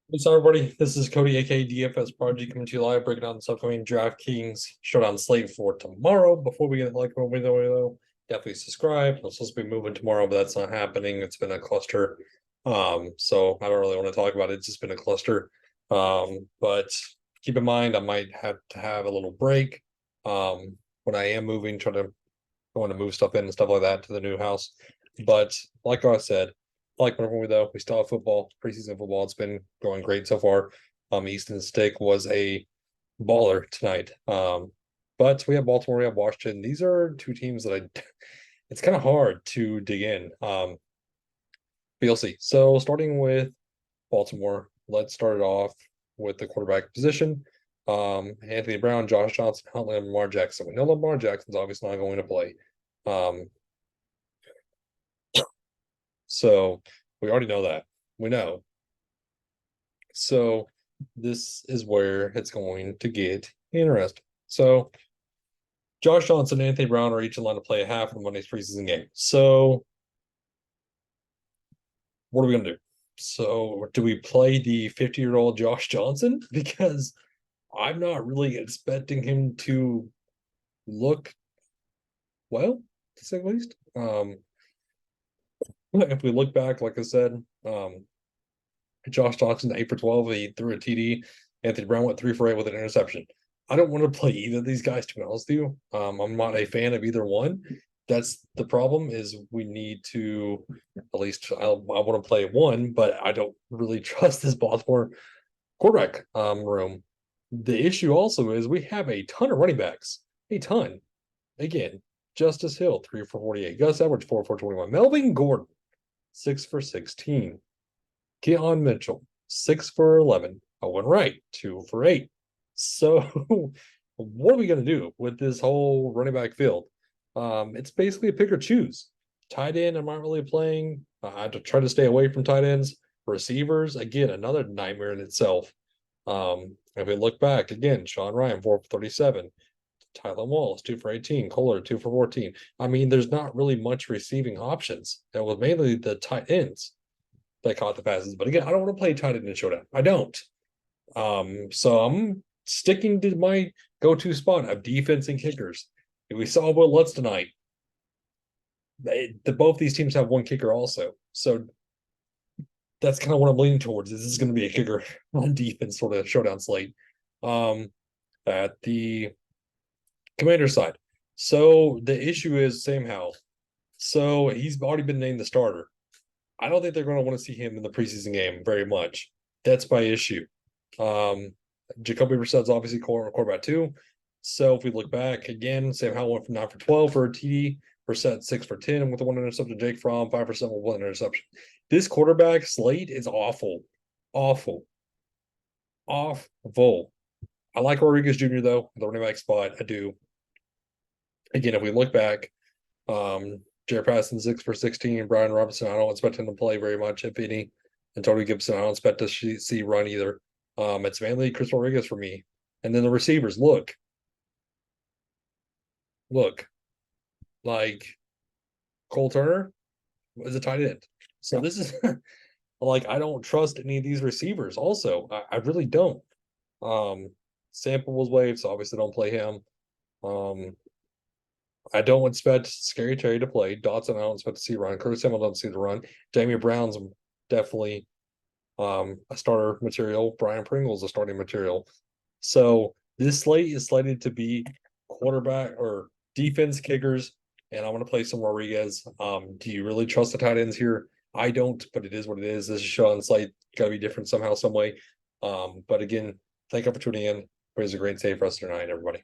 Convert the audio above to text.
What's up, everybody? This is Cody, aka DFS Prodigy, coming to you live, breaking down this upcoming DraftKings Showdown slate for tomorrow. Before we get what we know, definitely subscribe. I'm supposed to be moving tomorrow, but that's not happening. It's been a cluster. So I don't really want to talk about it. It's just been a cluster. But keep in mind, I might have to have a little break. When I am moving, going to move stuff in and stuff like that to the new house. But like I said, like whenever we still have football, preseason football. It's been going great so far. Easton Stick was a baller tonight. But we have Baltimore, we have Washington. These are two teams that it's kind of hard to dig in. But you'll see. So starting with Baltimore, let's start it off with the quarterback position. Anthony Brown, Josh Johnson, Huntley, and Lamar Jackson. We know Lamar Jackson's obviously not going to play. So we already know that. We know. So this is where it's going to get interesting. So Josh Johnson and Anthony Brown are each in line to play half of Monday's preseason game. So what are we gonna do? So do we play the 50-year-old Josh Johnson? Because I'm not really expecting him to look well, to say the least. If we look back, like I said, Josh Johnson 8 for 12, he threw a TD. Anthony Brown went 3 for 8 with an interception. I don't want to play either of these guys, to be honest with you. I'm not a fan of either one. That's the problem, is we need to, at least I want to play one, but I don't really trust this Baltimore quarterback room. The issue also is we have a ton of running backs. A ton. Again, Justice Hill, 3 for 48. Gus Edwards, 4 for 21. Melvin Gordon, 6 for 16. Keon Mitchell, 6 for 11. Owen Wright, 2 for 8. So what are we going to do with this whole running back field? It's basically a pick or choose. Tight end, I'm not really playing. I have to try to stay away from tight ends. Receivers, again, another nightmare in itself. If we look back, again, Sean Ryan, 4 for 37. Tylan Wallace, 2 for 18. Kohler, 2 for 14. I mean, there's not really much receiving options. That was mainly the tight ends that caught the passes. But again, I don't want to play tight end in Showdown. I don't. So I'm sticking to my go-to spot of defense and kickers. We saw Will Lutz tonight. Both these teams have one kicker also. So that's kind of what I'm leaning towards. This is going to be a kicker on defense sort of Showdown slate. At the Commander side. So the issue is Sam Howell. So he's already been named the starter. I don't think they're going to want to see him in the preseason game very much. That's my issue. Jacoby Brissett's obviously quarterback too. So if we look back again, Sam Howell went from 9 for 12 for a TD. Brissett 6 for 10 with the 1 interception. Jake Fromm 5 for 7 with 1 interception. This quarterback slate is awful. Awful. Awful. I like Rodriguez Jr. though, the running back spot. I do. Again, if we look back, Jared Patterson 6 for 16. Brian Robinson, I don't expect him to play very much, if any. And Tony Gibson, I don't expect to see run either. It's mainly Chris Rodriguez for me. And then the receivers, look, like Cole Turner is a tight end. So this is like, I don't trust any of these receivers. Also, I really don't. Sample was waived, so obviously don't play him. I don't expect Scary Terry to play. Dotson, I don't expect to see run. Curtis Samuel doesn't see the run. Jamie Brown's definitely a starter material. Brian Pringle's a starting material. So this slate is slated to be quarterback or defense kickers, and I want to play some Rodriguez. Do you really trust the tight ends here? I don't, but it is what it is. This is showing slate got to be different somehow, some way. But again, thank you for tuning in. It was a great day for us tonight, everybody.